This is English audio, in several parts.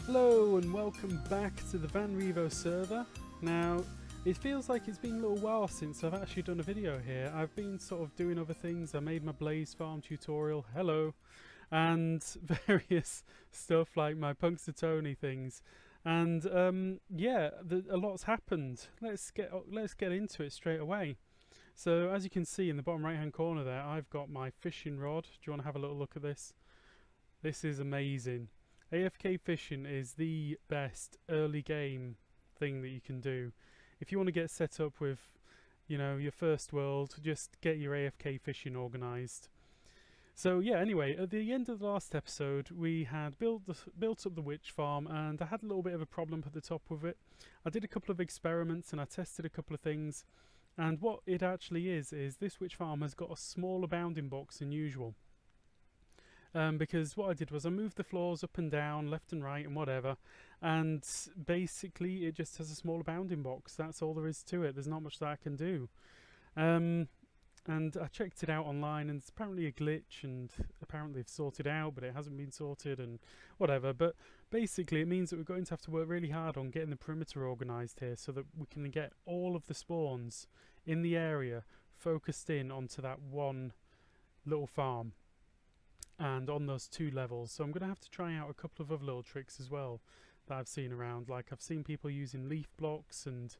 Hello and welcome back to the VanRevo server. Now, it feels like it's been a little while since I've actually done a video here. I've been sort of doing other things. I made my blaze farm tutorial, hello, and various stuff like my Punxsutawney things. And yeah, a lot's happened. Let's get into it straight away. So as you can see in the bottom right hand corner there, I've got my fishing rod. Do you want to have a little look at this? This is amazing. AFK fishing is the best early game thing that you can do. If you want to get set up with, you know, your first world, just get your AFK fishing organised. So yeah, anyway, at the end of the last episode, we had built up the witch farm, and I had a little bit of a problem at the top with it. I did a couple of experiments and I tested a couple of things, and what it actually is this witch farm has got a smaller bounding box than usual. Because what I did was I moved the floors up and down, left and right and whatever, and basically it just has a smaller bounding box. That's all there is to it. There's not much that I can do. And I checked it out online, and it's apparently a glitch, and apparently they've sorted out, but it hasn't been sorted and whatever. But basically it means that we're going to have to work really hard on getting the perimeter organised here so that we can get all of the spawns in the area focused in onto that one little farm and on those two levels. So I'm going to have to try out a couple of other little tricks as well that I've seen around. Like I've seen people using leaf blocks and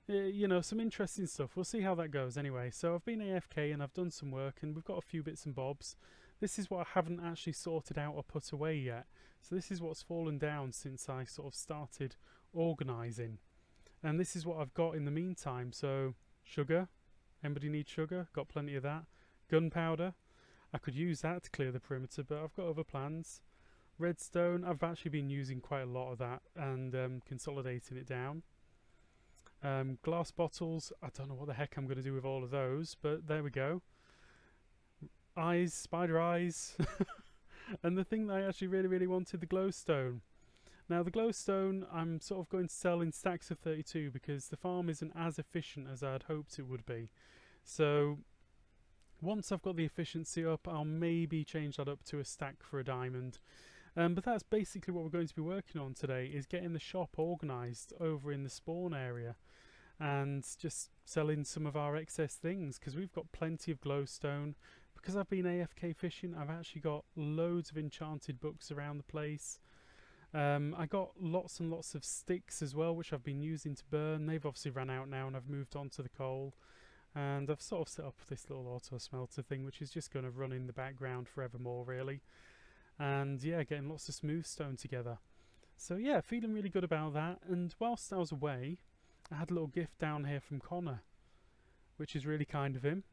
you know, some interesting stuff. We'll see how that goes anyway. So I've been AFK and I've done some work, and we've got a few bits and bobs. This is what I haven't actually sorted out or put away yet. So this is what's fallen down since I sort of started organising, and this is what I've got in the meantime. So sugar, anybody need sugar? Got plenty of that. Gunpowder, I could use that to clear the perimeter, but I've got other plans. Redstone, I've actually been using quite a lot of that and consolidating it down. Glass bottles, I don't know what the heck I'm going to do with all of those, but there we go. Eyes, spider eyes. And the thing that I actually really wanted, the glowstone. Now the glowstone I'm sort of going to sell in stacks of 32 because the farm isn't as efficient as I'd hoped it would be. So once I've got the efficiency up, I'll maybe change that up to a stack for a diamond. But that's basically what we're going to be working on today, is getting the shop organised over in the spawn area and just selling some of our excess things, because we've got plenty of glowstone. Because I've been AFK fishing, I've actually got loads of enchanted books around the place. I got lots and lots of sticks as well, which I've been using to burn. They've obviously run out now and I've moved on to the coal. And I've sort of set up this little auto smelter thing, which is just going to run in the background forevermore really. And yeah, getting lots of smooth stone together. So yeah, feeling really good about that. And whilst I was away, I had a little gift down here from Connor, which is really kind of him.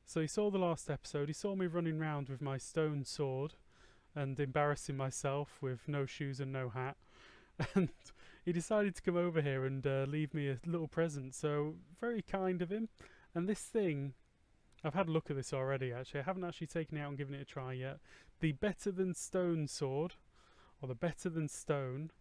So he saw the last episode, he saw me running around with my stone sword and embarrassing myself with no shoes and no hat. And he decided to come over here and leave me a little present. So very kind of him. And this thing, I've had a look at this already actually. I haven't actually taken it out and given it a try yet. The Better Than Stone sword, or the Better Than Stone,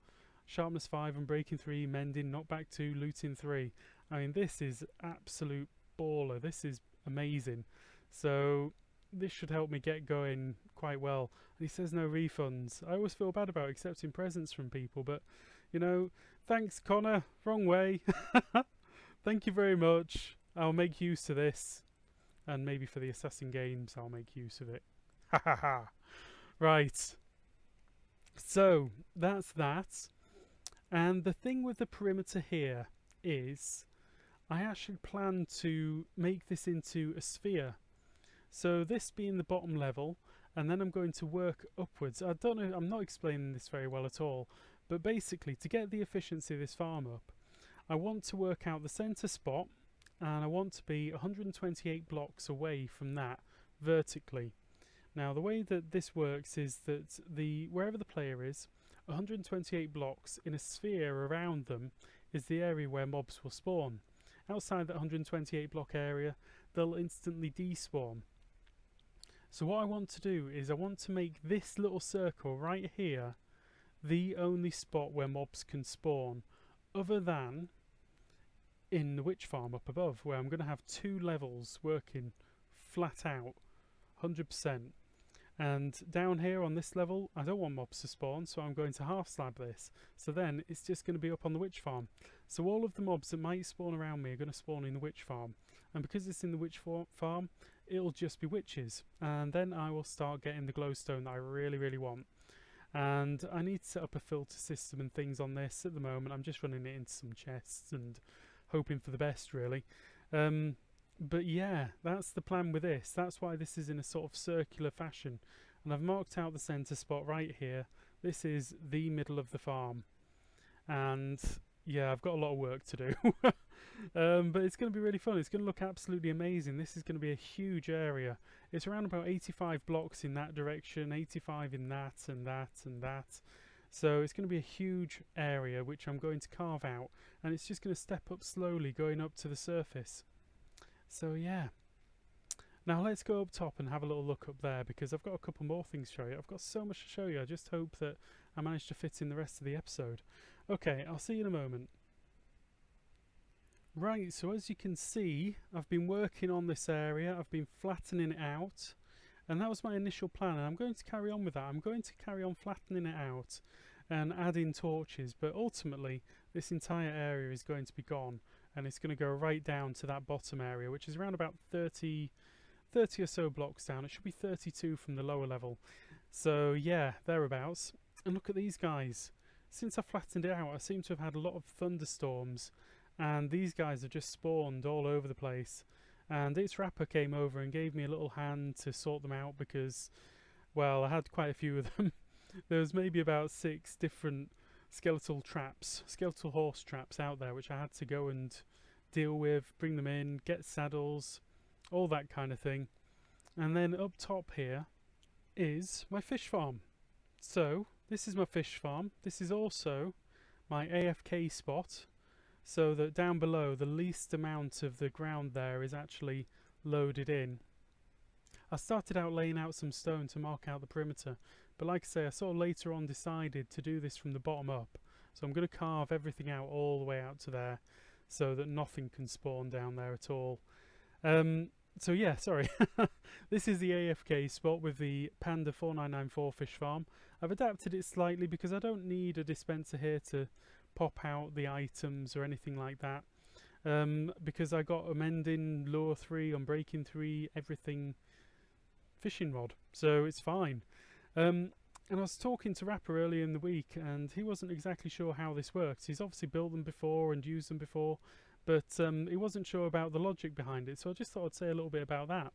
sharpness 5 and breaking 3, mending, knockback 2, looting 3. I mean, this is absolute baller. This is amazing. So this should help me get going quite well. And he says no refunds. I always feel bad about accepting presents from people, but you know, thanks Connor, wrong way. Thank you very much. I'll make use of this, and maybe for the Assassin Games I'll make use of it. Ha ha ha. Right, so that's that. And the thing with the perimeter here is I actually plan to make this into a sphere. So this being the bottom level, and then I'm going to work upwards. I don't know, I'm not explaining this very well at all, but basically to get the efficiency of this farm up, I want to work out the centre spot, and I want to be 128 blocks away from that vertically. Now the way that this works is that wherever the player is, 128 blocks in a sphere around them is the area where mobs will spawn. Outside that 128 block area, they'll instantly despawn. So what I want to do is I want to make this little circle right here the only spot where mobs can spawn, other than in the witch farm up above, where I'm going to have two levels working flat out 100%. And down here on this level, I don't want mobs to spawn, so I'm going to half slab this. So then it's just going to be up on the witch farm. So all of the mobs that might spawn around me are going to spawn in the witch farm. And because it's in the witch farm, it'll just be witches. And then I will start getting the glowstone that I really, really want. And I need to set up a filter system and things on this. At the moment, I'm just running it into some chests and hoping for the best, really. But yeah, that's the plan with this. That's why this is in a sort of circular fashion. And I've marked out the centre spot right here. This is the middle of the farm. And yeah, I've got a lot of work to do. But it's going to be really fun. It's going to look absolutely amazing. This is going to be a huge area. It's around about 85 blocks in that direction, 85 in that, and that, and that. So it's going to be a huge area which I'm going to carve out. And it's just going to step up slowly, going up to the surface. So yeah, now let's go up top and have a little look up there, because I've got a couple more things to show you. I've got so much to show you. I just hope that I manage to fit in the rest of the episode. Okay, I'll see you in a moment. Right, so as you can see, I've been working on this area. I've been flattening it out, and that was my initial plan, and I'm going to carry on with that. I'm going to carry on flattening it out and adding torches, but ultimately this entire area is going to be gone. And it's going to go right down to that bottom area, which is around about 30 or so blocks down. It should be 32 from the lower level. So yeah, thereabouts. And look at these guys. Since I flattened it out, I seem to have had a lot of thunderstorms. And these guys have just spawned all over the place. And its rapper came over and gave me a little hand to sort them out because, well, I had quite a few of them. There was maybe about 6 different skeletal horse traps out there, which I had to go and deal with, bring them in, get saddles, all that kind of thing. And then up top here is my fish farm. So this is my fish farm. This is also my AFK spot, so that down below the least amount of the ground there is actually loaded in. I started out laying out some stone to mark out the perimeter, but like I say, I sort of later on decided to do this from the bottom up. So I'm going to carve everything out all the way out to there so that nothing can spawn down there at all. So yeah, sorry. This is the AFK spot with the Panda 4994 fish farm. I've adapted it slightly because I don't need a dispenser here to pop out the items or anything like that. Because I got a mending, lure 3, unbreaking 3, everything fishing rod. So it's fine. And I was talking to Rapper earlier in the week, and he wasn't exactly sure how this works. He's obviously built them before and used them before, but he wasn't sure about the logic behind it, so I just thought I'd say a little bit about that.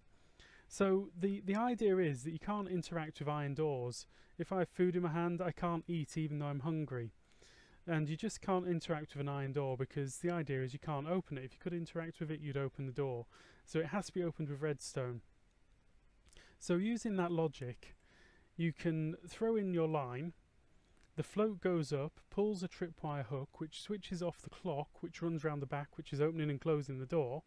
So the idea is that you can't interact with iron doors. If I have food in my hand, I can't eat even though I'm hungry. And you just can't interact with an iron door because the idea is you can't open it. If you could interact with it, you'd open the door. So it has to be opened with redstone. So using that logic, you can throw in your line, the float goes up, pulls a tripwire hook which switches off the clock which runs round the back, which is opening and closing the door.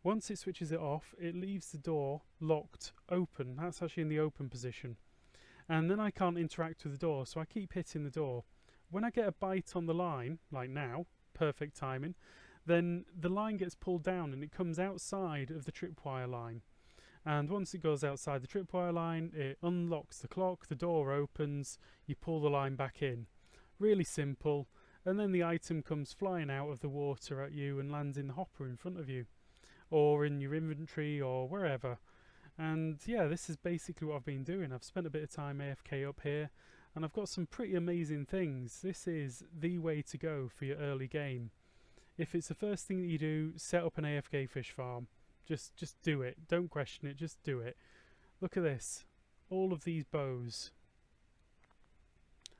Once it switches it off, it leaves the door locked open. That's actually in the open position. And then I can't interact with the door, so I keep hitting the door. When I get a bite on the line, like now, perfect timing, then the line gets pulled down and it comes outside of the tripwire line. And once it goes outside the tripwire line, it unlocks the clock, the door opens, you pull the line back in. Really simple. And then the item comes flying out of the water at you and lands in the hopper in front of you, or in your inventory or wherever. And yeah, this is basically what I've been doing. I've spent a bit of time AFK up here, and I've got some pretty amazing things. This is the way to go for your early game. If it's the first thing that you do, set up an AFK fish farm. Just do it. Don't question it, just do it. Look at this. All of these bows.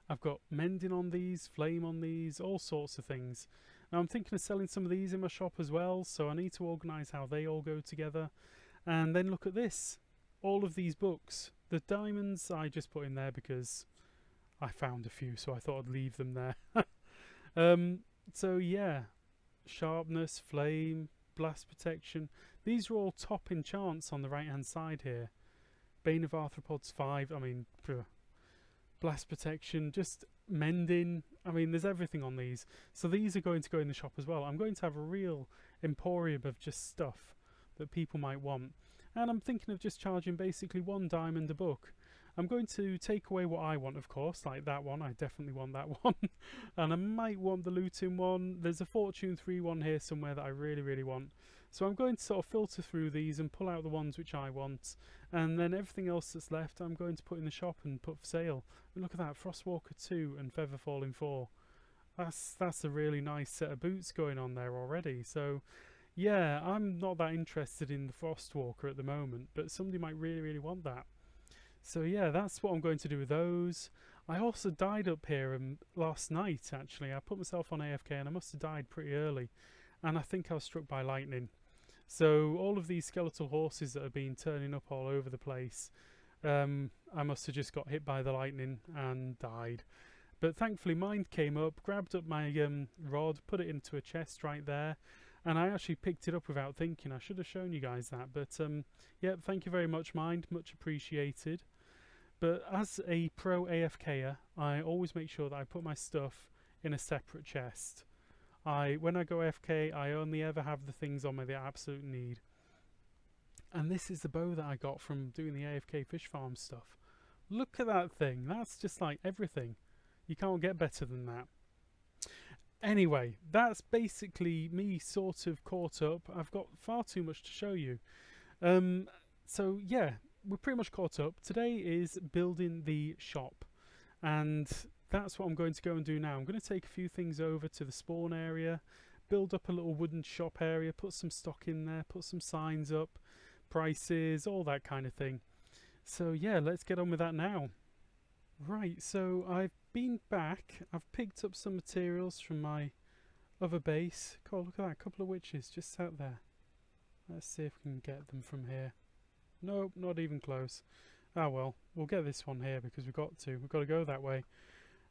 I've got mending on these, flame on these, all sorts of things. Now I'm thinking of selling some of these in my shop as well, so I need to organise how they all go together. And then look at this. All of these books. The diamonds I just put in there because I found a few, so I thought I'd leave them there. So yeah. Sharpness, flame, blast protection. These are all top enchants on the right hand side here. Bane of Arthropods 5, I mean, blast protection, just mending. I mean, there's everything on these. So these are going to go in the shop as well. I'm going to have a real emporium of just stuff that people might want. And I'm thinking of just charging basically 1 diamond a book. I'm going to take away what I want, of course, like that one. I definitely want that one. And I might want the looting one. There's a Fortune 3 one here somewhere that I really, really want. So I'm going to sort of filter through these and pull out the ones which I want. And then everything else that's left I'm going to put in the shop and put for sale. And look at that, Frostwalker 2 and Featherfalling 4. That's a really nice set of boots going on there already. So yeah, I'm not that interested in the Frostwalker at the moment, but somebody might really, really want that. So yeah, that's what I'm going to do with those. I also died up here last night, actually. I put myself on AFK and I must have died pretty early. And I think I was struck by lightning. So all of these skeletal horses that have been turning up all over the place, I must have just got hit by the lightning and died. But thankfully mine came up, grabbed up my rod, put it into a chest right there. And I actually picked it up without thinking. I should have shown you guys that. But yeah, thank you very much, Mind. Much appreciated. But as a pro AFKer, I always make sure that I put my stuff in a separate chest. When I go AFK, I only ever have the things on me that I absolutely need. And this is the bow that I got from doing the AFK fish farm stuff. Look at that thing. That's just like everything. You can't get better than that. Anyway, that's basically me sort of caught up. I've got far too much to show you. So yeah, we're pretty much caught up. Today is building the shop. And that's what I'm going to go and do now. I'm going to take a few things over to the spawn area, build up a little wooden shop area, put some stock in there, put some signs up, prices, all that kind of thing. So yeah, let's get on with that now. Right, so I've been back. I've picked up some materials from my other base. God, look at that, a couple of witches just sat there. Let's see if we can get them from here. Nope, not even close. Ah well, we'll get this one here because we've got to go that way.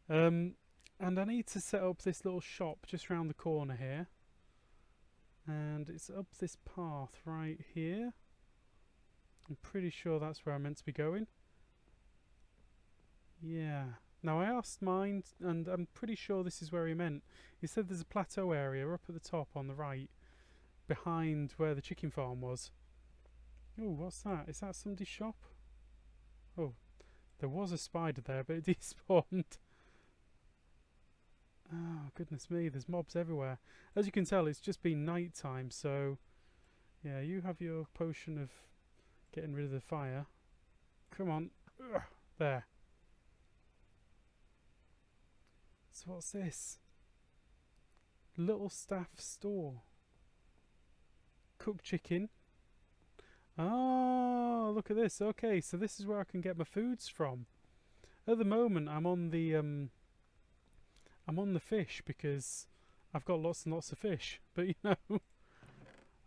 And I need to set up this little shop just round the corner here. And it's up this path right here. I'm pretty sure that's where I'm meant to be going. Yeah. Now I asked Mind, and I'm pretty sure this is where he meant. He said there's a plateau area up at the top on the right, behind where the chicken farm was. Oh, what's that? Is that somebody's shop? Oh, there was a spider there, but it despawned. Oh, goodness me, there's mobs everywhere. As you can tell, it's just been night time, so yeah, you have your potion of getting rid of the fire. Come on. Ugh, there. So what's this? Little staff store. Cooked chicken. Oh, look at this. Okay, so this is where I can get my foods from. At the moment, I'm on the fish because I've got lots and lots of fish. But you know, oh,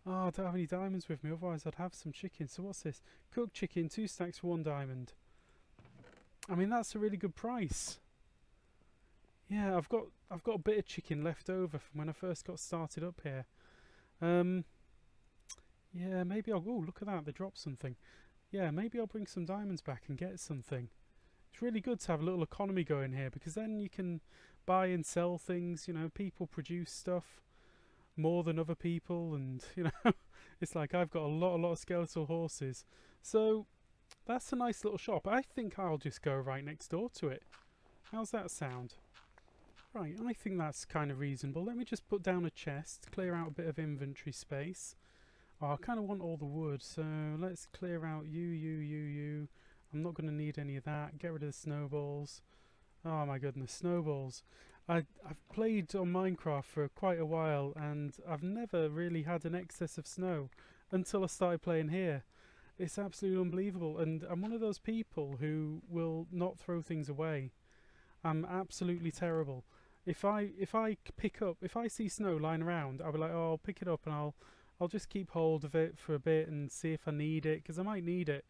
I don't have any diamonds with me. Otherwise, I'd have some chicken. So what's this? Cooked chicken, 2 stacks for 1 diamond. I mean, that's a really good price. Yeah, I've got a bit of chicken left over from when I first got started up here. Yeah, maybe I'll... Oh, look at that, they dropped something. Yeah, maybe I'll bring some diamonds back and get something. It's really good to have a little economy going here because then you can buy and sell things, you know, people produce stuff more than other people and, you know, it's like I've got a lot of skeletal horses. So, that's a nice little shop. I think I'll just go right next door to it. How's that sound? Right, I think that's kind of reasonable. Let me just put down a chest, clear out a bit of inventory space. Oh, I kind of want all the wood, so let's clear out you. I'm not going to need any of that. Get rid of the snowballs. Oh my goodness, snowballs. I've played on Minecraft for quite a while and I've never really had an excess of snow until I started playing here. It's absolutely unbelievable, and I'm one of those people who will not throw things away. I'm absolutely terrible. If I see snow lying around, I'll be like, oh, I'll pick it up and I'll just keep hold of it for a bit and see if I need it, because I might need it.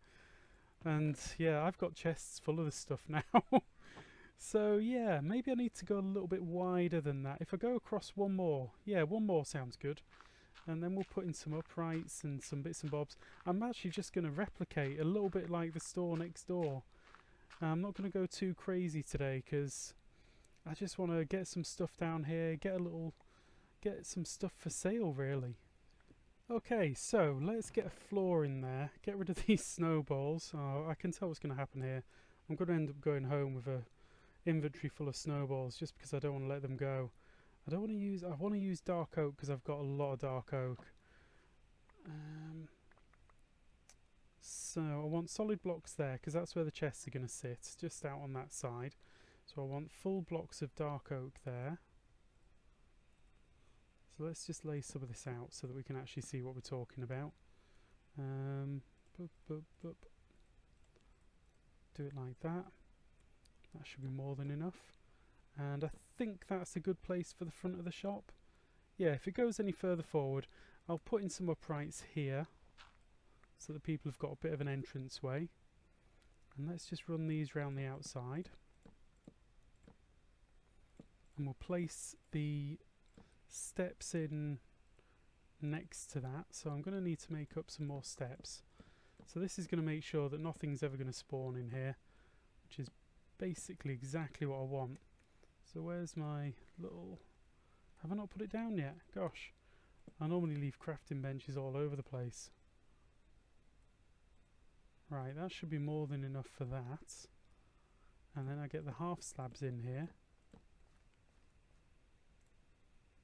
And yeah, I've got chests full of this stuff now. So yeah, maybe I need to go a little bit wider than that. If I go across one more, yeah, one more sounds good. And then we'll put in some uprights and some bits and bobs. I'm actually just going to replicate a little bit like the store next door. I'm not going to go too crazy today because I just want to get some stuff down here, get some stuff for sale really. Okay, so let's get a floor in there, get rid of these snowballs. Oh, I can tell what's going to happen here. I'm going to end up going home with a inventory full of snowballs just because I don't want to let them go. I want to use dark oak because I've got a lot of dark oak. So I want solid blocks there because that's where the chests are going to sit, just out on that side. So I want full blocks of dark oak there. So let's just lay some of this out so that we can actually see what we're talking about. Do it like that. That should be more than enough. And I think that's a good place for the front of the shop. Yeah, if it goes any further forward, I'll put in some uprights here so that people have got a bit of an entrance way. And let's just run these round the outside. And we'll place the steps in next to that. So I'm going to need to make up some more steps. So this is going to make sure that nothing's ever going to spawn in here, which is basically exactly what I want. So where's my little... Have I not put it down yet? Gosh. I normally leave crafting benches all over the place. Right, that should be more than enough for that. And then I get the half slabs in here.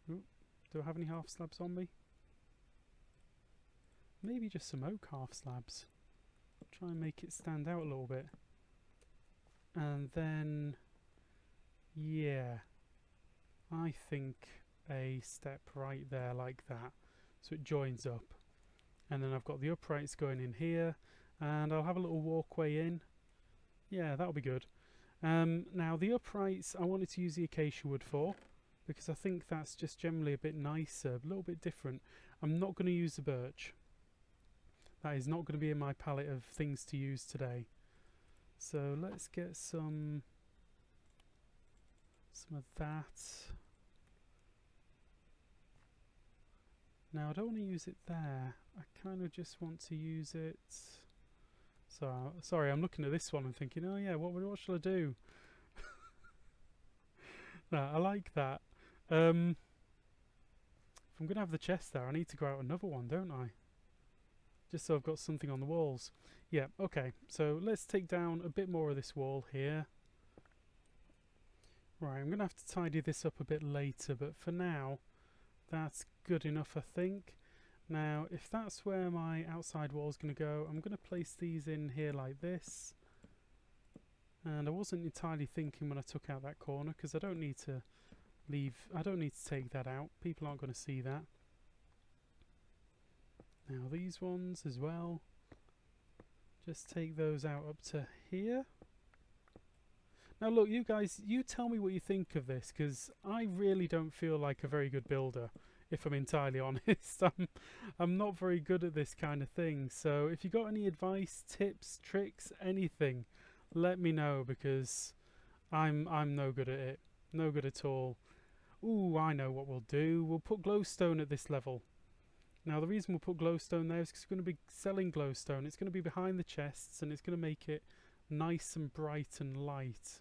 Ooh, do I have any half slabs on me? Maybe just some oak half slabs. Try and make it stand out a little bit. And then, yeah, I think a step right there like that, so it joins up. And then I've got the uprights going in here, and I'll have a little walkway in. Yeah, that'll be good. Now the uprights I wanted to use the acacia wood for, because I think that's just generally a bit nicer, a little bit different. I'm not going to use the birch. That is not going to be in my palette of things to use today. So let's get some of that. Now I don't want to use it there. I kind of just want to use it. So sorry, I'm looking at this one and thinking, oh yeah, what shall I do? No, I like that. If I'm going to have the chest there, I need to grow out another one, don't I? Just so I've got something on the walls. Yeah, okay, so let's take down a bit more of this wall here. Right, I'm going to have to tidy this up a bit later, but for now, that's good enough, I think. Now, if that's where my outside wall is going to go, I'm going to place these in here like this. And I wasn't entirely thinking when I took out that corner, because I don't need to take that out. People aren't going to see that. Now these ones as well, just take those out up to here. Now look, you guys, you tell me what you think of this, because I really don't feel like a very good builder, if I'm entirely honest. I'm not very good at this kind of thing, so if you got any advice, tips, tricks, anything, let me know, because I'm no good at it. No good at all. Ooh, I know what we'll do. We'll put glowstone at this level. Now the reason we'll put glowstone there is because we're going to be selling glowstone. It's going to be behind the chests and it's going to make it nice and bright and light.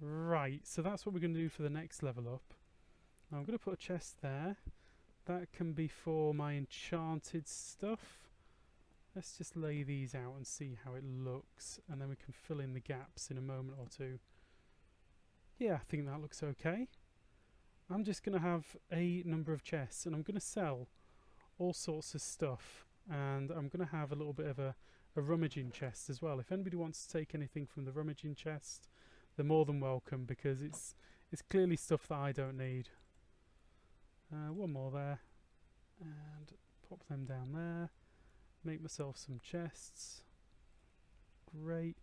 Right, so that's what we're going to do for the next level up. Now I'm going to put a chest there. That can be for my enchanted stuff. Let's just lay these out and see how it looks, and then we can fill in the gaps in a moment or two. Yeah, I think that looks okay. I'm just going to have a number of chests and I'm going to sell all sorts of stuff, and I'm going to have a little bit of a rummaging chest as well. If anybody wants to take anything from the rummaging chest, they're more than welcome, because it's clearly stuff that I don't need. One more there, and pop them down there. Make myself some chests. Great.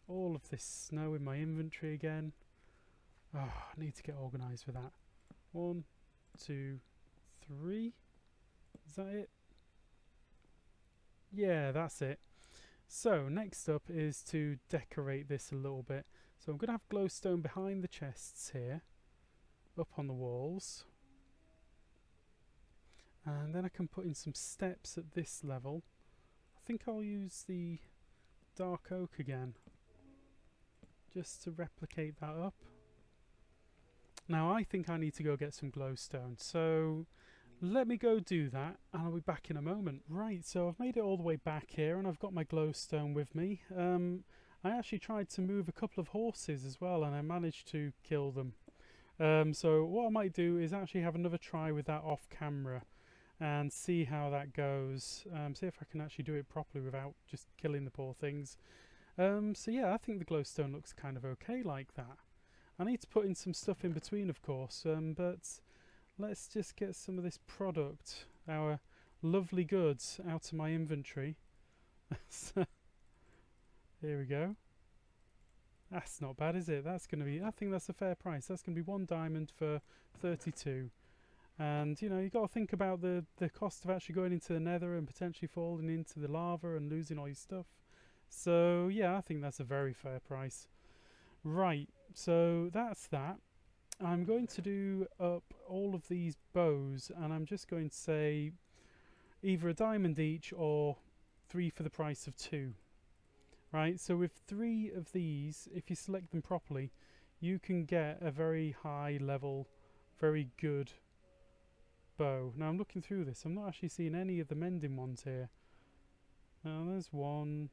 All of this snow in my inventory again. Oh, I need to get organised with that. 1, 2, 3. Is that it? Yeah, that's it. So next up is to decorate this a little bit. So I'm going to have glowstone behind the chests here, up on the walls. And then I can put in some steps at this level. I think I'll use the dark oak again, just to replicate that up. Now I think I need to go get some glowstone, so let me go do that and I'll be back in a moment. Right, so I've made it all the way back here and I've got my glowstone with me. I'm I actually tried to move a couple of horses as well, and I managed to kill them. So what I might do is actually have another try with that off camera and see how that goes. See if I can actually do it properly without just killing the poor things. So yeah, I think the glowstone looks kind of okay like that. I need to put in some stuff in between, of course, but let's just get some of this product, our lovely goods, out of my inventory. So, here we go. That's not bad, is it? That's going to be, I think that's a fair price. That's going to be 1 diamond for 32. And, you know, you've got to think about the cost of actually going into the nether and potentially falling into the lava and losing all your stuff. So, yeah, I think that's a very fair price. Right, so that's that. I'm going to do up all of these bows, and I'm just going to say either a diamond each or 3 for the price of 2. Right, so with 3 of these, if you select them properly, you can get a very high level, very good bow. Now I'm looking through this, I'm not actually seeing any of the mending ones here. Now there's one.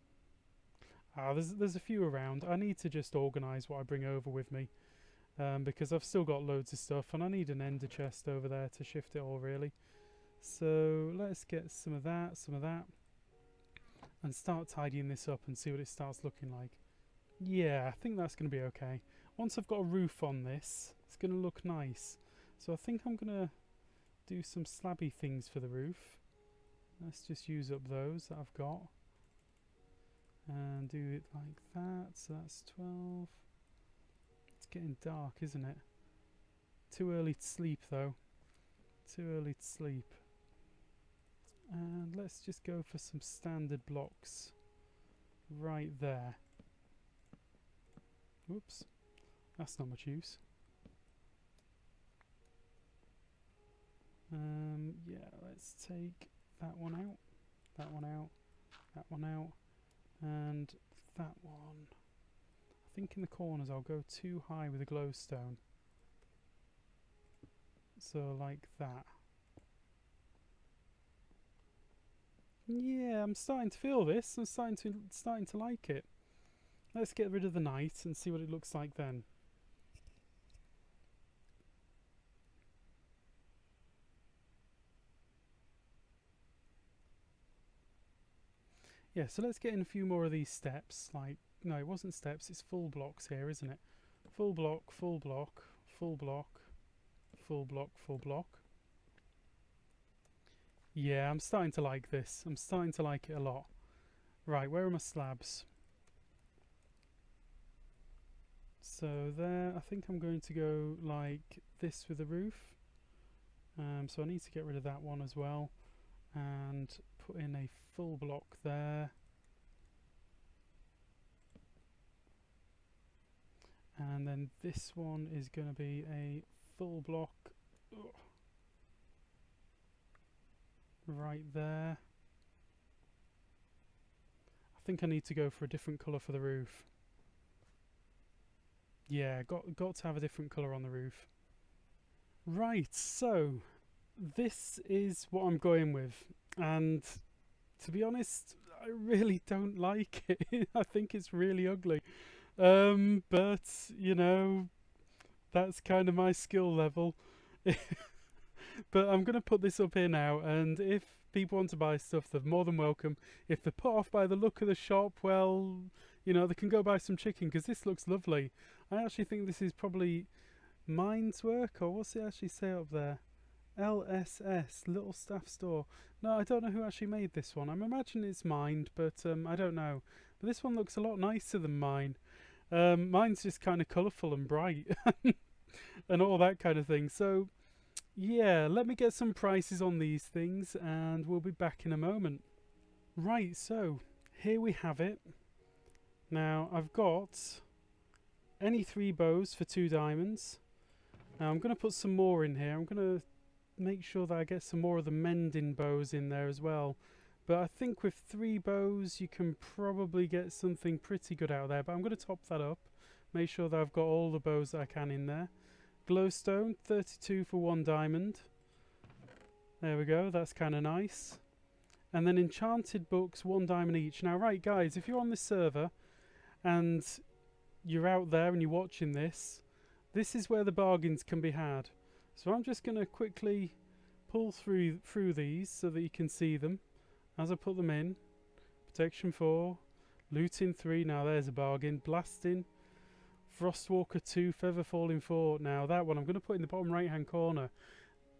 There's a few around. I need to just organise what I bring over with me, because I've still got loads of stuff and I need an ender chest over there to shift it all really. So let's get some of that, and start tidying this up and see what it starts looking like. Yeah, I think that's going to be okay. Once I've got a roof on this, it's going to look nice. So I think I'm going to do some slabby things for the roof. Let's just use up those that I've got. And do it like that. So that's 12. It's getting dark, isn't it? Too early to sleep though. Too early to sleep. And let's just go for some standard blocks right there. Whoops, that's not much use. Yeah, let's take that one out, that one out, that one out, and that one. I think in the corners I'll go too high with the glowstone. So like that. Yeah, I'm starting to feel this. I'm starting to like it. Let's get rid of the night and see what it looks like then. Yeah, so let's get in a few more of these steps. Like, no, it wasn't steps, it's full blocks here, isn't it? Full block, full block, full block, full block, full block. Yeah, I'm starting to like this. I'm starting to like it a lot. Right, where are my slabs? So there, I think I'm going to go like this with the roof. So I need to get rid of that one as well. And put in a full block there. And then this one is going to be a full block. Ugh. Right there. I think I need to go for a different colour for the roof. Yeah, got to have a different colour on the roof. Right, so this is what I'm going with, and to be honest, I really don't like it. I think it's really ugly. But you know, that's kind of my skill level. But I'm going to put this up here now, and if people want to buy stuff, they're more than welcome. If they're put off by the look of the shop, well, you know, they can go buy some chicken, because this looks lovely. I actually think this is probably Mind's work, or what's it actually say up there? LSS, Little Staff Store. No, I don't know who actually made this one. I'm imagining it's Mind, but I don't know. But this one looks a lot nicer than mine. Mine's just kind of colourful and bright and all that kind of thing. So yeah, let me get some prices on these things and we'll be back in a moment. Right, so here we have it. Now I've got any 3 bows for 2 diamonds. Now I'm going to put some more in here. I'm going to make sure that I get some more of the mending bows in there as well. But I think with 3 bows you can probably get something pretty good out there. But I'm going to top that up. Make sure that I've got all the bows that I can in there. Glowstone, 32 for 1 diamond. There we go, that's kind of nice. And then enchanted books, 1 diamond each. Now right guys, if you're on this server and you're out there and you're watching this, this is where the bargains can be had. So I'm just going to quickly pull through these so that you can see them as I put them in. Protection 4, looting 3, now there's a bargain. Blasting, Frostwalker 2, Feather Falling 4. Now that one I'm going to put in the bottom right hand corner.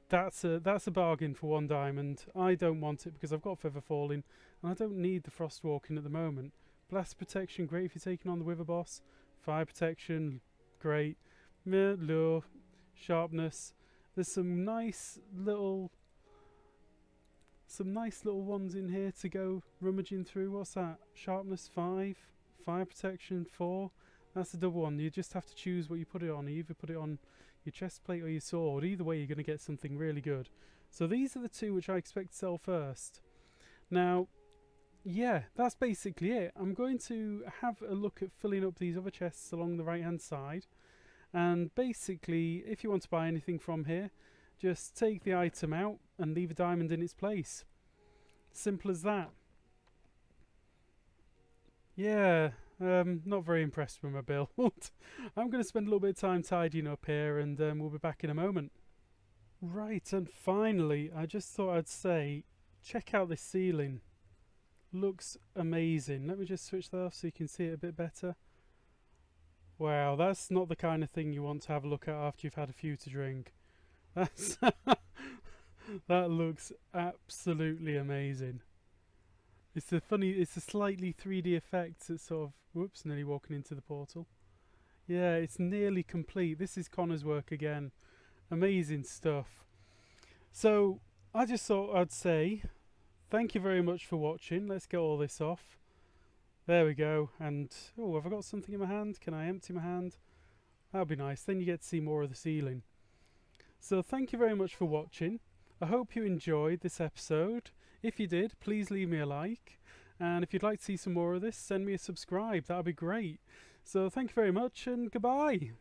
That's a bargain for 1 diamond. I don't want it because I've got Feather Falling and I don't need the Frostwalking at the moment. Blast Protection, great if you're taking on the Wither boss. Fire Protection, great. Lure, Sharpness. There's some nice little ones in here to go rummaging through. What's that? Sharpness 5, Fire Protection 4. That's a double one. You just have to choose what you put it on. You either put it on your chest plate or your sword. Either way you're going to get something really good. So these are the 2 which I expect to sell first. Now, yeah, that's basically it. I'm going to have a look at filling up these other chests along the right hand side. And basically, if you want to buy anything from here, just take the item out and leave a diamond in its place. Simple as that. Yeah, not very impressed with my build. I'm going to spend a little bit of time tidying up here and we'll be back in a moment. Right, and finally, I just thought I'd say, check out this ceiling. Looks amazing. Let me just switch that off so you can see it a bit better. Wow, that's not the kind of thing you want to have a look at after you've had a few to drink. That's that looks absolutely amazing. It's a slightly 3D effect. It's sort of, whoops, nearly walking into the portal. Yeah, it's nearly complete. This is Connor's work again. Amazing stuff. So, I just thought I'd say, thank you very much for watching. Let's get all this off. There we go. And, oh, have I got something in my hand? Can I empty my hand? That'll be nice. Then you get to see more of the ceiling. So thank you very much for watching. I hope you enjoyed this episode. If you did, please leave me a like. And if you'd like to see some more of this, send me a subscribe. That'll be great. So thank you very much and goodbye.